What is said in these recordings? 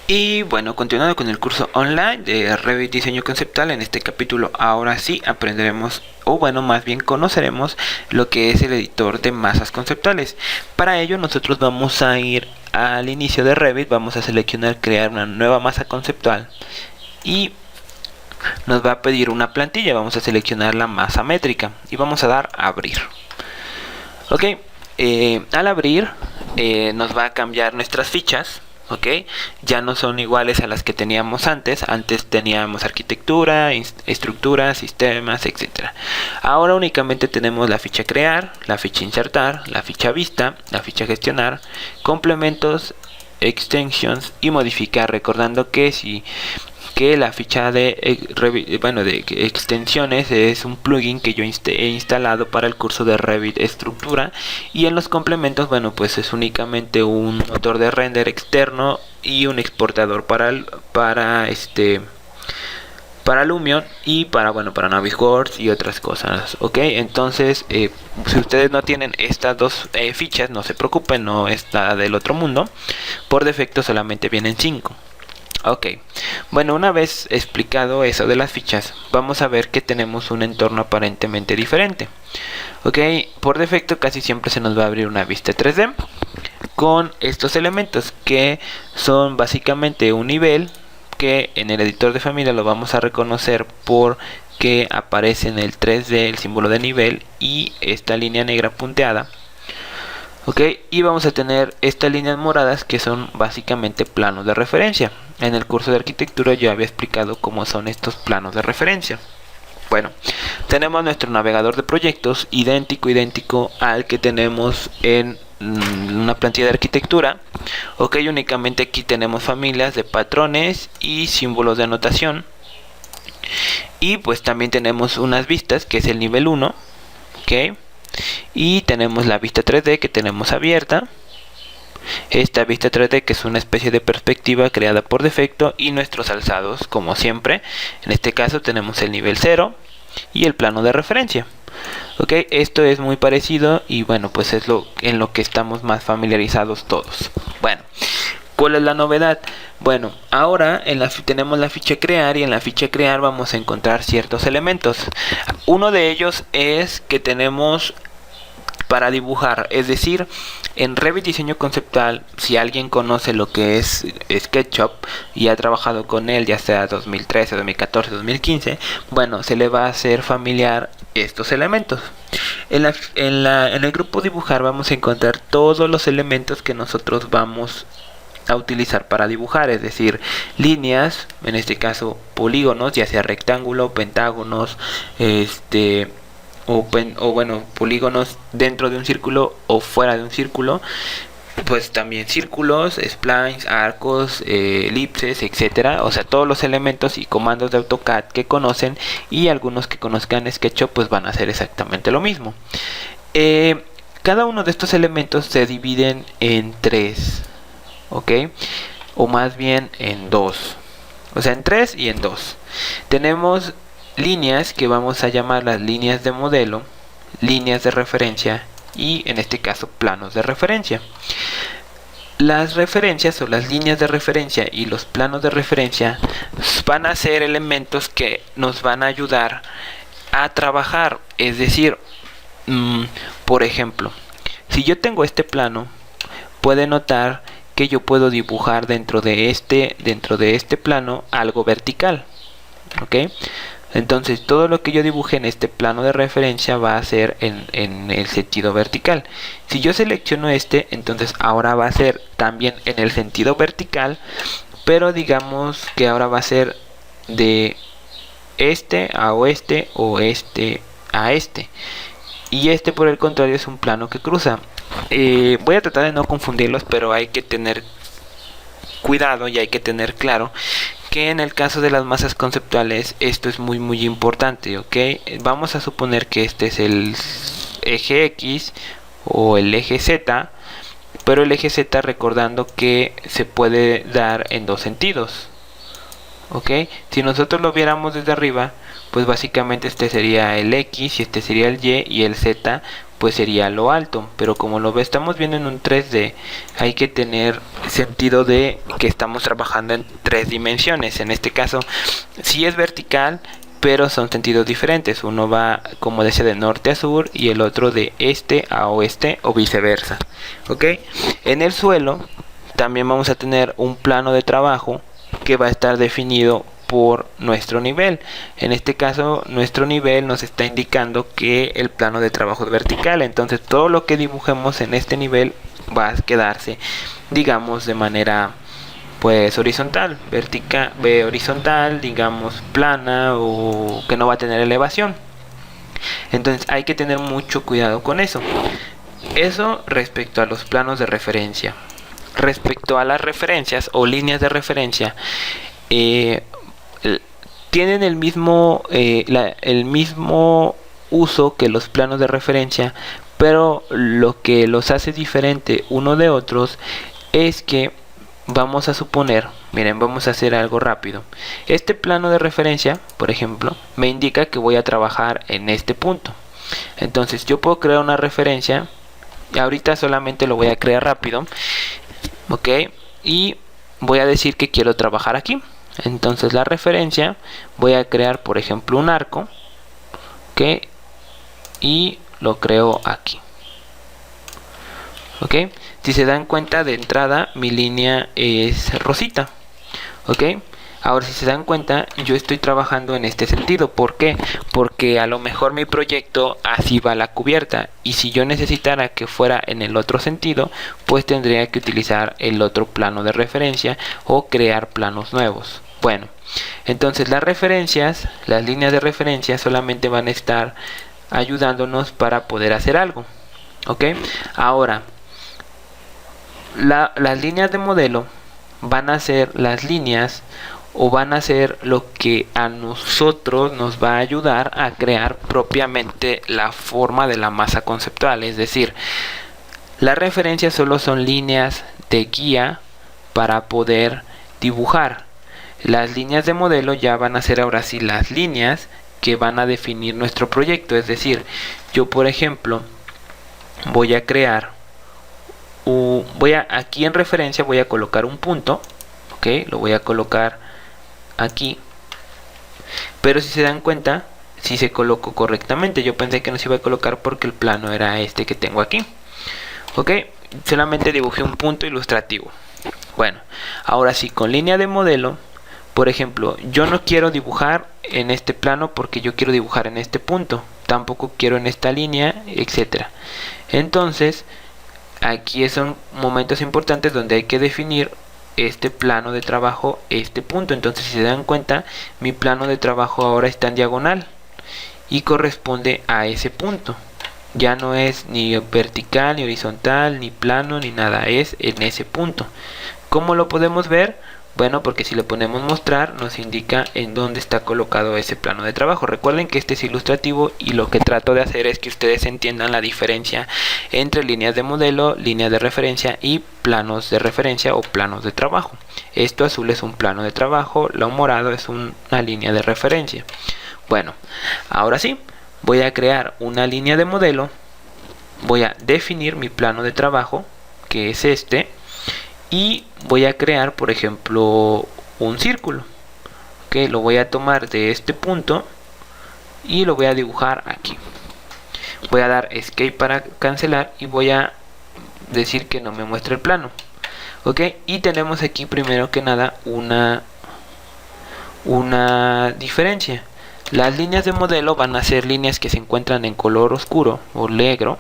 Y bueno, continuando con el curso online de Revit Diseño Conceptual, en este capítulo ahora sí aprenderemos, o bueno, más bien conoceremos lo que es el editor de masas conceptuales. Para ello nosotros vamos a ir al inicio de Revit, vamos a seleccionar crear una nueva masa conceptual y nos va a pedir una plantilla. Vamos a seleccionar la masa métrica y vamos a dar a abrir. Ok, al abrir nos va a cambiar nuestras fichas. Ok, ya no son iguales a las que teníamos antes. Antes teníamos arquitectura, estructuras, sistemas, etcétera. Ahora únicamente tenemos la ficha crear, la ficha insertar, la ficha vista, la ficha gestionar, complementos, extensions y modificar. Recordando que la ficha de extensiones es un plugin que yo he instalado para el curso de Revit Estructura, y en los complementos, bueno, pues es únicamente un motor de render externo y un exportador para Lumion y para Navisworks y otras cosas. Ok, entonces si ustedes no tienen estas dos fichas, no se preocupen, no es nada del otro mundo. Por defecto solamente vienen 5. Ok, bueno, una vez explicado eso de las fichas, vamos a ver que tenemos un entorno aparentemente diferente. Ok, por defecto casi siempre se nos va a abrir una vista 3D con estos elementos que son básicamente un nivel, que en el editor de familia lo vamos a reconocer porque aparece en el 3D el símbolo de nivel y esta línea negra punteada. Ok, y vamos a tener estas líneas moradas que son básicamente planos de referencia. En el curso de arquitectura yo había explicado cómo son estos planos de referencia. Bueno, tenemos nuestro navegador de proyectos idéntico al que tenemos en una plantilla de arquitectura. Ok, únicamente aquí tenemos familias de patrones y símbolos de anotación. Y pues también tenemos unas vistas, que es el nivel 1. Ok, y tenemos la vista 3D que tenemos abierta. Esta vista 3D que es una especie de perspectiva creada por defecto, y nuestros alzados como siempre. En este caso tenemos el nivel 0 y el plano de referencia. Ok, esto es muy parecido y bueno, pues es en lo que estamos más familiarizados todos. Bueno, ¿cuál es la novedad? Bueno, ahora tenemos la ficha crear, y en la ficha crear vamos a encontrar ciertos elementos. Uno de ellos es que tenemos para dibujar, es decir, en Revit Diseño Conceptual, si alguien conoce lo que es SketchUp y ha trabajado con él, ya sea 2013, 2014, 2015, bueno, se le va a hacer familiar estos elementos. En el grupo dibujar vamos a encontrar todos los elementos que nosotros vamos a utilizar para dibujar, es decir, líneas, en este caso polígonos, ya sea rectángulo, pentágonos, polígonos dentro de un círculo o fuera de un círculo, pues también círculos, splines, arcos, elipses, etcétera. O sea, todos los elementos y comandos de AutoCAD que conocen, y algunos que conozcan SketchUp pues van a hacer exactamente lo mismo. Cada uno de estos elementos se dividen en 3, ok, o más bien en 2, o sea, en 3 y en 2. Tenemos líneas que vamos a llamar las líneas de modelo, líneas de referencia y en este caso planos de referencia. Las referencias o las líneas de referencia y los planos de referencia van a ser elementos que nos van a ayudar a trabajar, es decir, por ejemplo, si yo tengo este plano, puede notar que yo puedo dibujar dentro de este plano algo vertical. Ok, entonces todo lo que yo dibuje en este plano de referencia va a ser en el sentido vertical. Si yo selecciono entonces ahora va a ser también en el sentido vertical, pero digamos que ahora va a ser de este a oeste o este a este. Y por el contrario es un plano que cruza. Voy a tratar de no confundirlos, pero hay que tener cuidado y hay que tener claro que en el caso de las masas conceptuales esto es muy importante. Ok, vamos a suponer que este es el eje X o el eje Z, pero el eje Z, recordando que se puede dar en dos sentidos. Ok, si nosotros lo viéramos desde arriba, pues básicamente este sería el X y este sería el Y, y el Z pues sería lo alto, pero como lo estamos viendo en un 3D, hay que tener sentido de que estamos trabajando en 3 dimensiones. En este caso sí es vertical, pero son sentidos diferentes. Uno va, como decía, de norte a sur y el otro de este a oeste o viceversa. ¿Ok? En el suelo también vamos a tener un plano de trabajo que va a estar definido por nuestro nivel. En este caso nuestro nivel nos está indicando que el plano de trabajo es vertical, entonces todo lo que dibujemos en este nivel va a quedarse, digamos, de manera pues horizontal, horizontal, digamos plana, o que no va a tener elevación. Entonces hay que tener mucho cuidado con eso. Eso respecto a los planos de referencia. Respecto a las referencias o líneas de referencia, tienen el mismo uso que los planos de referencia, pero lo que los hace diferente uno de otros es que vamos a suponer, miren, vamos a hacer algo rápido. Este plano de referencia, por ejemplo, me indica que voy a trabajar en este punto. Entonces yo puedo crear una referencia, y ahorita solamente lo voy a crear rápido, ok, y voy a decir que quiero trabajar aquí. Entonces la referencia, voy a crear por ejemplo un arco, ok, y lo creo aquí. Ok, si se dan cuenta, de entrada mi línea es rosita. Ok, ahora si se dan cuenta, yo estoy trabajando en este sentido. ¿Por qué? Porque a lo mejor mi proyecto así va la cubierta, y si yo necesitara que fuera en el otro sentido, pues tendría que utilizar el otro plano de referencia o crear planos nuevos. Bueno, entonces las referencias, las líneas de referencia solamente van a estar ayudándonos para poder hacer algo. Ok, ahora las líneas de modelo van a ser las líneas, o van a ser lo que a nosotros nos va a ayudar a crear propiamente la forma de la masa conceptual. Es decir, las referencias solo son líneas de guía para poder dibujar. Las líneas de modelo ya van a ser ahora sí las líneas que van a definir nuestro proyecto. Es decir, yo por ejemplo voy a crear aquí en referencia voy a colocar un punto, ok, lo voy a colocar aquí, pero si se dan cuenta, si se colocó correctamente. Yo pensé que no se iba a colocar porque el plano era este que tengo aquí, ok, solamente dibujé un punto ilustrativo. Bueno, ahora sí, con línea de modelo, por ejemplo, yo no quiero dibujar en este plano porque yo quiero dibujar en este punto, tampoco quiero en esta línea, etcétera. Entonces aquí son momentos importantes donde hay que definir este plano de trabajo, este punto. Entonces si se dan cuenta, mi plano de trabajo ahora está en diagonal y corresponde a ese punto. Ya no es ni vertical, ni horizontal, ni plano, ni nada, es en ese punto. ¿Cómo lo podemos ver? Bueno, porque si le ponemos mostrar, nos indica en dónde está colocado ese plano de trabajo. Recuerden que este es ilustrativo y lo que trato de hacer es que ustedes entiendan la diferencia entre líneas de modelo, líneas de referencia y planos de referencia o planos de trabajo. Esto azul es un plano de trabajo, lo morado es una línea de referencia. Bueno, ahora sí, voy a crear una línea de modelo, voy a definir mi plano de trabajo, que es este, y voy a crear por ejemplo un círculo, que lo voy a tomar de este punto y lo voy a dibujar aquí. Voy a dar escape para cancelar y voy a decir que no me muestre el plano. Ok, y tenemos aquí primero que nada una diferencia. Las líneas de modelo van a ser líneas que se encuentran en color oscuro o negro,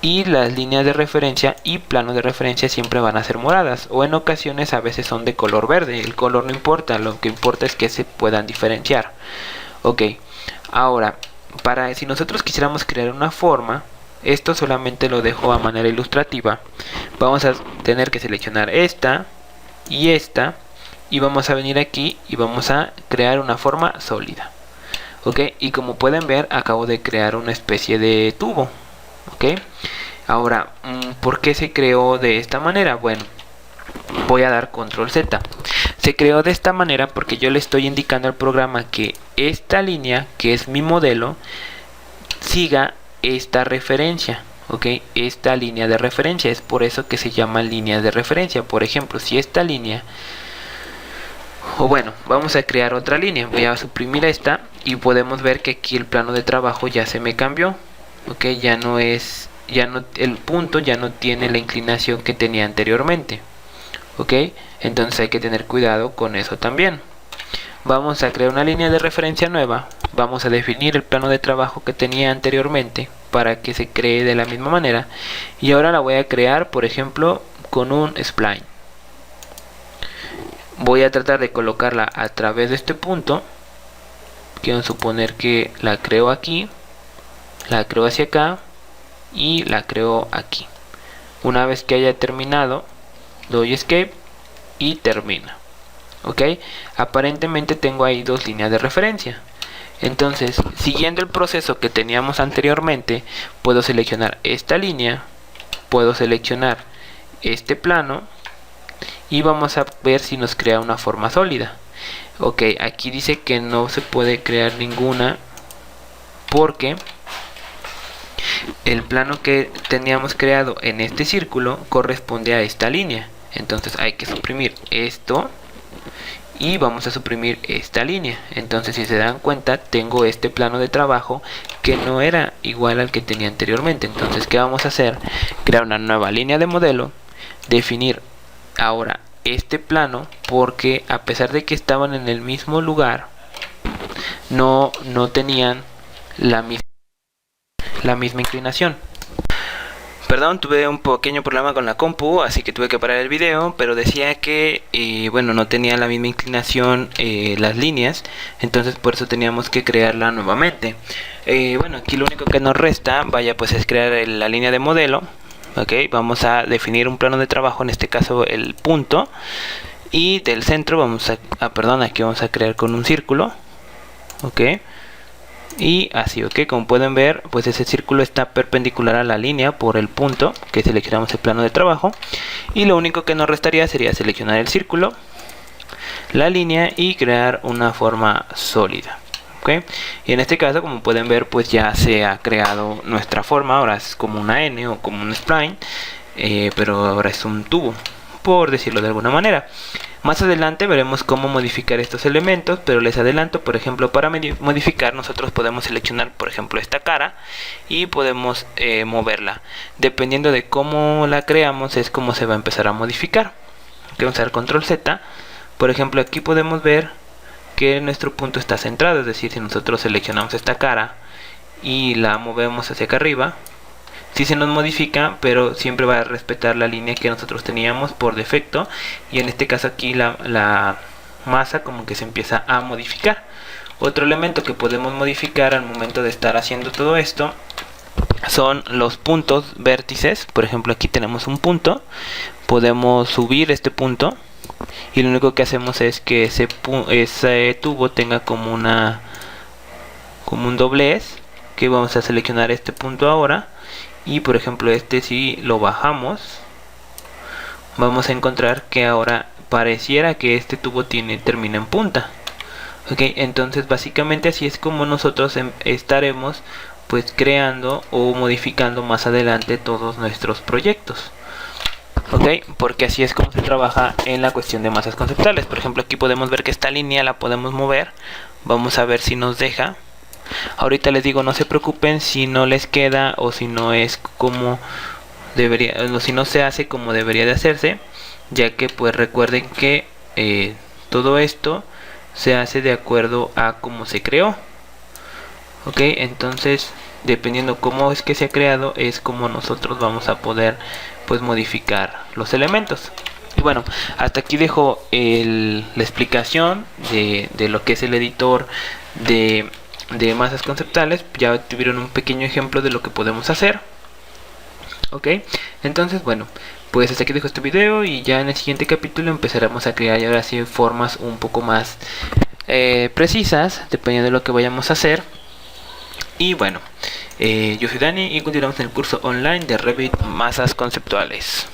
y las líneas de referencia y planos de referencia siempre van a ser moradas, o en ocasiones a veces son de color verde. El color no importa, lo que importa es que se puedan diferenciar. Ok, ahora si nosotros quisiéramos crear una forma, esto solamente lo dejo a manera ilustrativa. Vamos a tener que seleccionar esta y vamos a venir aquí y vamos a crear una forma sólida. Ok, y como pueden ver, acabo de crear una especie de tubo. Ok, ahora, ¿por qué se creó de esta manera? Bueno, voy a dar control Z. Se creó de esta manera porque yo le estoy indicando al programa que esta línea, que es mi modelo, siga esta referencia, ok, esta línea de referencia. Es por eso que se llama línea de referencia. Por ejemplo, si esta línea, o bueno, vamos a crear otra línea, voy a suprimir esta y podemos ver que aquí el plano de trabajo ya se me cambió, ok, el punto ya no tiene la inclinación que tenía anteriormente, ok. Entonces hay que tener cuidado con eso también. Vamos a crear una línea de referencia nueva, vamos a definir el plano de trabajo que tenía anteriormente para que se cree de la misma manera, y ahora la voy a crear, por ejemplo, con un spline. Voy a tratar de colocarla a través de este punto. Quiero suponer que la creo aquí, la creo hacia acá y la creo aquí. Una vez que haya terminado, doy escape y termina. Ok, aparentemente tengo ahí dos líneas de referencia. Entonces, siguiendo el proceso que teníamos anteriormente, puedo seleccionar esta línea, puedo seleccionar este plano y vamos a ver si nos crea una forma sólida. Ok, aquí dice que no se puede crear ninguna porque el plano que teníamos creado en este círculo corresponde a esta línea. Entonces hay que suprimir esto y vamos a suprimir esta línea. Entonces, si se dan cuenta, tengo este plano de trabajo que no era igual al que tenía anteriormente. Entonces, ¿qué vamos a hacer? Crear una nueva línea de modelo, definir ahora este plano, porque a pesar de que estaban en el mismo lugar, no tenían la misma inclinación. Perdón, tuve un pequeño problema con la compu, así que tuve que parar el video, pero decía que bueno, no tenía la misma inclinación las líneas, entonces por eso teníamos que crearla nuevamente. Bueno, aquí lo único que nos resta, vaya, pues es crear la línea de modelo. Ok, vamos a definir un plano de trabajo, en este caso el punto, y del centro vamos perdón, aquí vamos a crear con un círculo. Ok, y así, ok, como pueden ver, pues ese círculo está perpendicular a la línea por el punto que seleccionamos el plano de trabajo, y lo único que nos restaría sería seleccionar el círculo, la línea y crear una forma sólida. Okay. Y en este caso, como pueden ver, pues ya se ha creado nuestra forma. Ahora es como una N o como un spline, pero ahora es un tubo, por decirlo de alguna manera. Más adelante veremos cómo modificar estos elementos, pero les adelanto, por ejemplo, para modificar nosotros podemos seleccionar, por ejemplo, esta cara y podemos moverla. Dependiendo de cómo la creamos es como se va a empezar a modificar. Vamos a dar control Z. Por ejemplo, aquí podemos ver que nuestro punto está centrado, es decir, si nosotros seleccionamos esta cara y la movemos hacia acá arriba, sí se nos modifica, pero siempre va a respetar la línea que nosotros teníamos por defecto, y en este caso aquí la masa como que se empieza a modificar. Otro elemento que podemos modificar al momento de estar haciendo todo esto son los puntos vértices. Por ejemplo, aquí tenemos un punto, podemos subir este punto y lo único que hacemos es que ese tubo tenga como un doblez, que vamos a seleccionar este punto ahora, y por ejemplo este, si lo bajamos, vamos a encontrar que ahora pareciera que este tubo termina en punta. Ok, entonces básicamente así es como nosotros estaremos pues creando o modificando más adelante todos nuestros proyectos. Ok, porque así es como se trabaja en la cuestión de masas conceptuales. Por ejemplo, aquí podemos ver que esta línea la podemos mover. Vamos a ver si nos deja. Ahorita les digo, no se preocupen si no les queda o si no es como debería, o si no se hace como debería de hacerse, ya que pues recuerden que todo esto se hace de acuerdo a cómo se creó. Ok, entonces dependiendo cómo es que se ha creado es como nosotros vamos a poder pues modificar los elementos. Y bueno, hasta aquí dejo la explicación de lo que es el editor de masas conceptuales. Ya tuvieron un pequeño ejemplo de lo que podemos hacer. Ok, entonces bueno, pues hasta aquí dejo este video, y ya en el siguiente capítulo empezaremos a crear ahora sí formas un poco más precisas, dependiendo de lo que vayamos a hacer. Y bueno, yo soy Dani y continuamos en el curso online de Revit Masas Conceptuales.